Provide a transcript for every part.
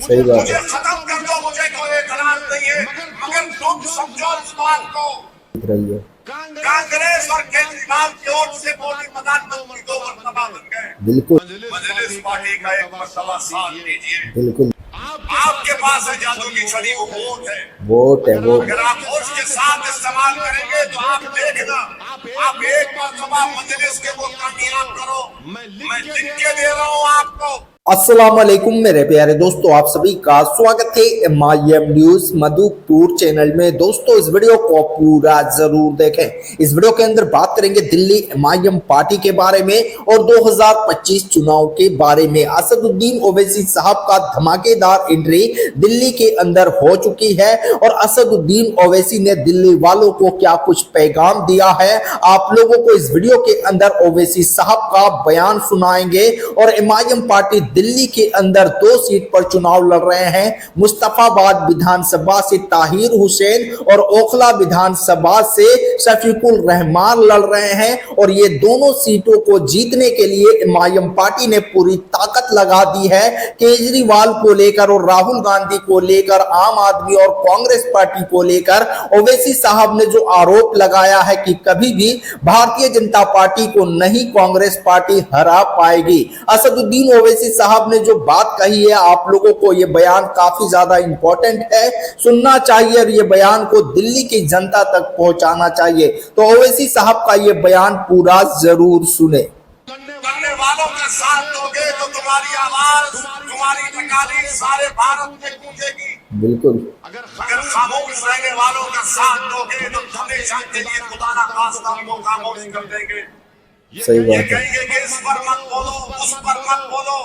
सही बात मुझे है। खत्म कर दो, मुझे कोई एतराज नहीं है, मगर तुम समझो इस बात को, रही है कांग्रेस और केजरीवाल की ओर से मोदी प्रधानमंत्री 2 मरतबा बन गए। बिल्कुल मजलिस पार्टी का 1 मरतबा साथ दीजिए। बिल्कुल। आपके पास है जादू की छड़ी, वो वोट है। वोट है वोट। अगर आप होश के साथ इस्तेमाल करेंगे तो आप देखना, आप 1 मरतबा मजलिस के वो कामयाब करो। मैं लिख के दे रहा हूँ आपको। अस्सलाम वालेकुम मेरे प्यारे दोस्तों, आप सभी का स्वागत है एमआईएम न्यूज मधुपुर चैनल में। दोस्तों इस वीडियो को पूरा जरूर देखें। इस वीडियो के अंदर बात करेंगे दिल्ली एमआईएम पार्टी के बारे में और 2025 चुनाव के बारे में। असदुद्दीन ओवैसी साहब का धमाकेदार एंट्री दिल्ली के अंदर हो चुकी है और असदुद्दीन ओवैसी ने दिल्ली वालों को क्या कुछ पैगाम दिया है, आप लोगों को इस वीडियो के अंदर ओवैसी साहब का बयान सुनाएंगे। और एमआईएम पार्टी दिल्ली के अंदर 2 सीट पर चुनाव लड़ रहे हैं। मुस्तफाबाद विधानसभा से ताहिर हुसैन और ओखला विधानसभा से शफीकुल रहमान लड़ रहे हैं और ये दोनों सीटों को जीतने के लिए एमआईएम पार्टी ने पूरी ताकत लगा दी है। केजरीवाल को लेकर और राहुल गांधी को लेकर, आम आदमी और कांग्रेस पार्टी को लेकर ओवैसी साहब ने जो आरोप लगाया है कि कभी भी भारतीय जनता पार्टी को नहीं कांग्रेस पार्टी हरा पाएगी। असदुद्दीन ओवैसी साहब ने जो बात कही है, आप लोगों को यह बयान काफी ज्यादा इंपॉर्टेंट है, सुनना चाहिए और ये बयान को दिल्ली की जनता तक पहुंचाना चाहिए। तो ओवैसी साहब का ये बयान पूरा जरूर सुने। करने वालों का साथ दोगे तो तुम्हारी आवाज, तुम्हारी तकालीफ सारे भारत में गूंजेगी। बिल्कुल। अगर खामोश रहने वालों का साथ दोगे तो हमेशा के लिए खुदा ना खास्ता को खामोश कर देंगे। सही बात है। कहेंगे कि इस पर मत बोलो, उस पर मत बोलो,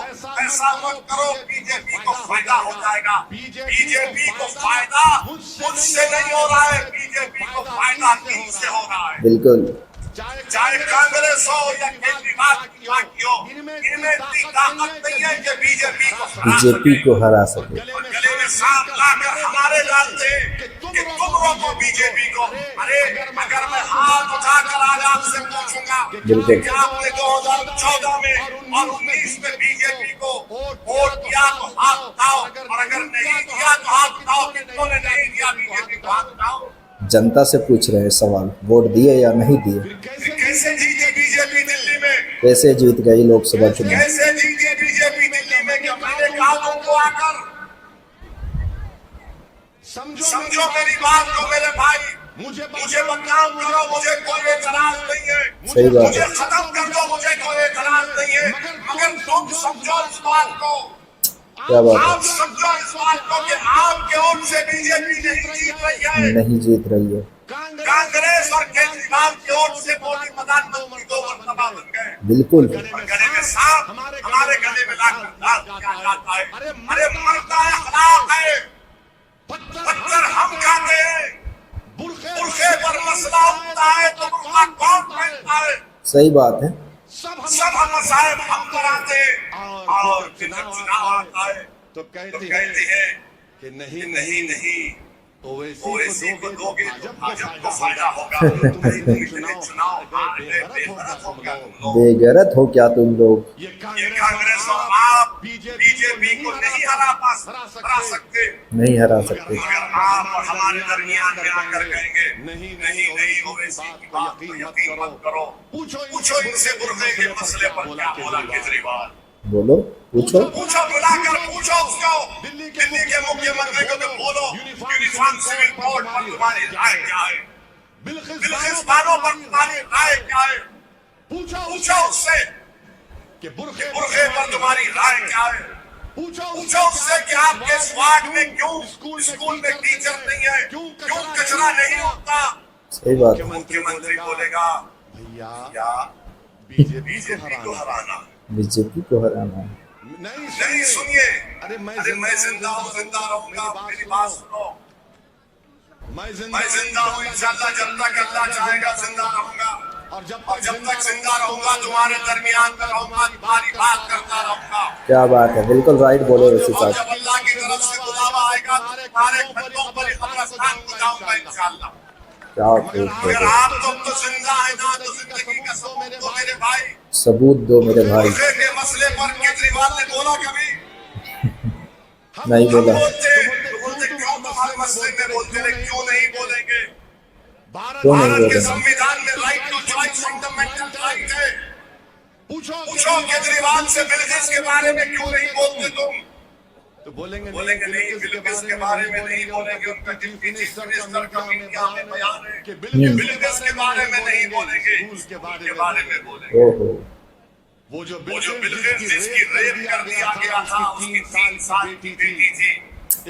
ऐसा मत करो, बीजेपी को फायदा हो जाएगा। बीजेपी को फायदा मुझसे नहीं हो रहा है, बीजेपी को फायदा कहीं से हो रहा है। बिल्कुल। चाहे कांग्रेस हो या केजरीवाल की पार्टी हो, इनमें इतनी ताकत नहीं है कि बीजेपी को हरा सके। गले में सांप लाकर हमारे डालते कि तुम रोको बीजेपी को। अरे अगर मैं हाथ उठाकर आज आपसे पूछूंगा कि आपने 2014 में और 19 में बीजेपी को वोट दिया तो हाथ उठाओ, और अगर नहीं दिया तो हाथ उठाओ। कितनों ने नहीं दिया बीजेपी को? हाथ उठाओ। जनता से पूछ रहे हैं सवाल, वोट दिए या नहीं दिए। कैसे जीती बीजेपी दिल्ली में? कैसे जीत गई लोकसभा चुनाव? कैसे जीती बीजेपी दिल्ली में? क्या मैंने कहा तुमको आकर? समझो मेरी बात को मेरे भाई, मुझे बदनाम करो, मुझे कोई एतराज नहीं है। सही बात मुझे है। खत्म कर दो, मुझे कोई एतराज नहीं है, मगर तुम समझो इस बात को, क्या बात है? आप समझो इस बात को कि आपके ओर से बीजेपी नहीं जीत रही है, नहीं जीत रही है। कांग्रेस और केजरीवाल की ओर से मोदी प्रधानमंत्री 2 मरतबा बन गए। बिल्कुल। और गले में सांप हमारे गले में डाल दिया जाता है। अरे मरता है, हलाक है, पत्थर हम खाते हैं, बुरखे पर मसला उठता है तो बुरखा कौन पहनता है? सही बात है। सब हम मसाइब हम कराते हैं और फिर जब चुनाव आता है तो कहते हैं कि नहीं ओवैसी को दोगे तो भाजपा को फायदा होगा। चुनाव बेगैरत हो क्या तुम लोग? ये कांग्रेस और आप बीजेपी को नहीं हरा सकते, नहीं हरा सकते। मगर आप और हमारे दरमियान में आकर कहेंगे नहीं ओवैसी की बात को यकीन मत करो। पूछो इनसे बुरखे के मसले पर क्या बोला केजरीवाल। बोलो, पूछो। बुलाकर पूछो उसको, दिल्ली के मुख्यमंत्री को तो बोलो यूनिफॉर्म सिविल कोड पर तुम्हारी राय क्या है, बिल्किस बानो पर तुम्हारी राय क्या है। पूछो उससे कि बुरखे पर तुम्हारी राय क्या है। पूछो उससे कि आपके स्वाड में क्यों स्कूल में टीचर नहीं है, क्यों कचरा नहीं उठता। सही बात है। मुख्यमंत्री बोलेगा भैया बीजेपी को हराना, बीजेपी को हराना है। नहीं सुनिए, अरे मैं जिंदा हूँ, जिंदा रहूंगा, मेरी बात सुनो। मैं जिंदा हूँ, इंशाल्लाह जब तक अल्लाह चाहेगा जिंदा रहूंगा, और जब तक जिंदा रहूंगा तुम्हारे दरमियान में रहूंगा, तुम्हारी बात करता रहूंगा। क्या बात है, बिल्कुल राइट बोले वैसे और साहब। जब अल्लाह की तरफ से बुलावा आएगा तुम्हारे खंडों पर कब्रिस्तान को जाऊंगा इंशाल्लाह। क्या अगर आप तो जिंदा है ना तो जिंदगी का सबूत दो मेरे भाई, सबूत दो मेरे भाई। बुरखे के मसले पर केजरीवाल ने बोला कभी? नहीं बोला। बोलते क्यों तुम्हारे मसले में बोलते रहे, क्यों नहीं बोलेंगे? क्यों नहीं भारत के बोले? संविधान में right to choice fundamental right है। पूछो केजरीवाल से बिल्किस के बारे में क्यों नहीं बोलते तुम? तो बोलेंगे नहीं, बिल्किस के बारे में नहीं बोलेंगे। उनका डिप्टी चीफ मिनिस्टर का मीडिया में बयान है कि बिल्किस के बारे में नहीं बोलेंगे, स्कूल के बारे में बोलेंगे। ओहो, वो जो बिल्किस जिसकी रेप कर दिया गया था, उसकी 3 साल की बेटी थी,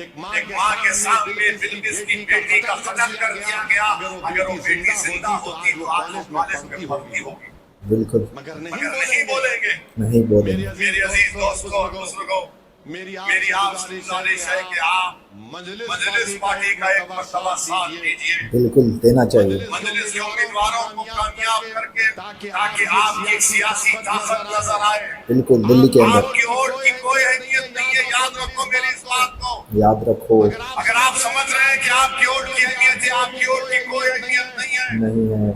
एक माँ के सामने बिल्किस की बेटी का कत्ल कर दिया गया। अगर वो बेटी जिंदा होती तो आज वो कॉलेज में भर्ती होगी। बिल्कुल मगर नहीं बोलेंगे। नहीं बोले। मेरे अजीज दोस्तों और बुजुर्गों, मेरी आपसे गुजारिश है कि आप मजलिस पार्टी का एक मरतबा साथ दीजिए। बिल्कुल देना चाहिए। मजलिस के उम्मीदवारों को कामयाब करके ताकि आपकी सियासी ताकत नजर आए। बिल्कुल दिल्ली के अंदर आपकी वोट की कोई अहमियत नहीं है, याद रखो मेरी इस बात को। याद रखो। अगर आप समझ रहे हैं कि आपकी वोट की अहमियत है, आपकी वोट की कोई अहमियत नहीं है। नहीं है।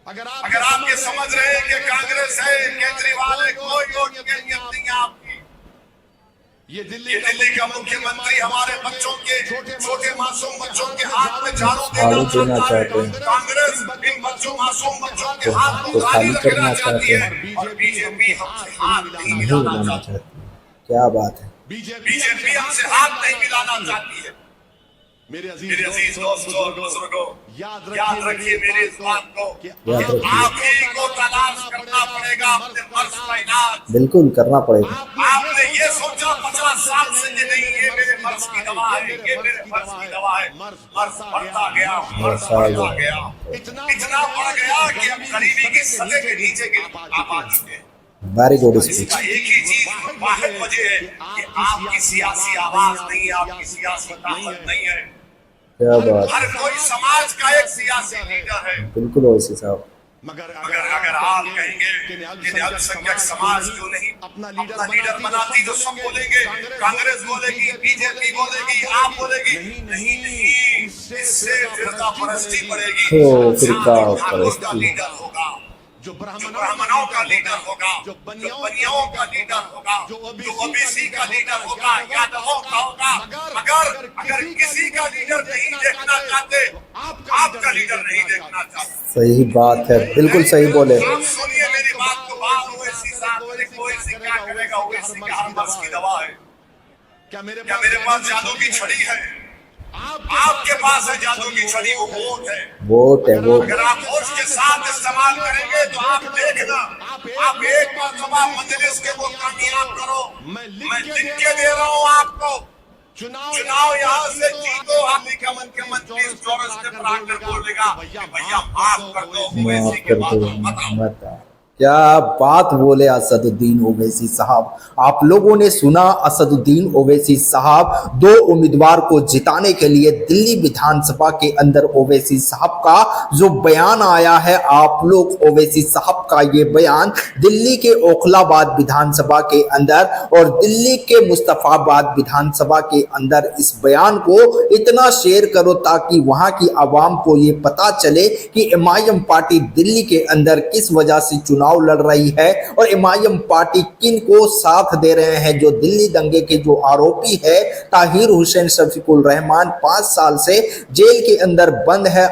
अगर आप ये समझ रहे हैं कि कांग्रेस है, केजरीवाल है, कोई वोट की अहमियत नहीं है आपकी। ये दिल्ली का मुख्यमंत्री हमारे बच्चों के, छोटे मासूम बच्चों के हाथ में झाड़ू झाड़ू देना चाहते हैं। कांग्रेस इन मासूम बच्चों के हाथ को खाली रखना चाहती है और बीजेपी हमसे हाथ नहीं नहीं मिलाना मिलाना चाहती है। चाहते। क्या बात है। बीजेपी हमसे हाथ नहीं मिलाना चाहती है। मेरे अजीज दोस्तों और बुजुर्गों, याद रखिए मेरी इस बात को। याद रखिए। आप ही को तलाश करना पड़ेगा अपने मर्ज का इलाज। बिल्कुल करना पड़ेगा। आपने ये सोचा 50 साल से ये नहीं, ये मेरे मर्ज की दवा है, ये मेरे मर्ज की दवा है। मर्ज बढ़ता गया, मर्ज बढ़ता गया, इतना बढ़ गया कि अब गरीबी की सतह के नीचे की आप आ चुके हैं। Very good speech. इसका एक ही चीज वाहिद वजह है कि आपकी सियासी आवाज नहीं है, आपकी सियासी ताकत नहीं है। क्या बात। हर कोई समाज का एक सियासी लीडर है। बिल्कुल ओवैसी साहब। मगर अगर आप कहेंगे कि अल्पसंख्यक समाज क्यों नहीं अपना लीडर बनाती, तो सब बोलेंगे, कांग्रेस बोलेगी, बीजेपी बोलेगी, आप बोलेगी। नहीं, इससे फिरका परस्ती बढ़ेगी। फिरका का लीडर होगा, जो ब्राह्मणों का लीडर होगा, जो बनियाओं का लीडर होगा, जो ओबीसी का लीडर होगा, यादवों का होगा। मगर अगर किसी का लीडर नहीं देखना चाहते, आपका लीडर नहीं देखना चाहते। सही बात है, बिल्कुल सही बोले। आप सुनिए मेरी बात को। बात ओवैसी साहब, ओवैसी क्या करेगा? ओवैसी का हर मर्ज की दवा है। क्या मेरे पास जादू की छड़ी है? आपके पास है जादू की छड़ी, वो वोट है। वोट है, वोट। अगर आप होश के साथ इस्तेमाल करेंगे तो आप देखना, आप एक मरतबा मजलिस के वो कामयाब करो। मैं लिख के दे रहा हूँ आपको। चुनाव यहाँ से जीतो। आप का मुख्यमंत्री इस चौरस के प्रांगण बोलेगा, भैया माफ कर दो, ओवैसी के बाद बताओ। क्या बात बोले असदुद्दीन ओवैसी साहब। आप लोगों ने सुना असदुद्दीन ओवैसी साहब 2 उम्मीदवार को जिताने के लिए दिल्ली विधानसभा के अंदर ओवैसी साहब का जो बयान आया है। आप लोग ओवैसी साहब का ये बयान दिल्ली के ओखलाबाद विधानसभा के अंदर और दिल्ली के मुस्तफाबाद विधानसभा के अंदर इस बयान को इतना शेयर करो ताकि वहां की आवाम को ये पता चले कि एमआईएम पार्टी दिल्ली के अंदर किस वजह से चुनाव लड़ रही है और एमआईएम पार्टी किन को साथ दे रहे हैं। जो दिल्ली दंगे के जो आरोपी है ताहिर हुसैन शफीकुल रहमान 5 साल से जेल के अंदर बंद है।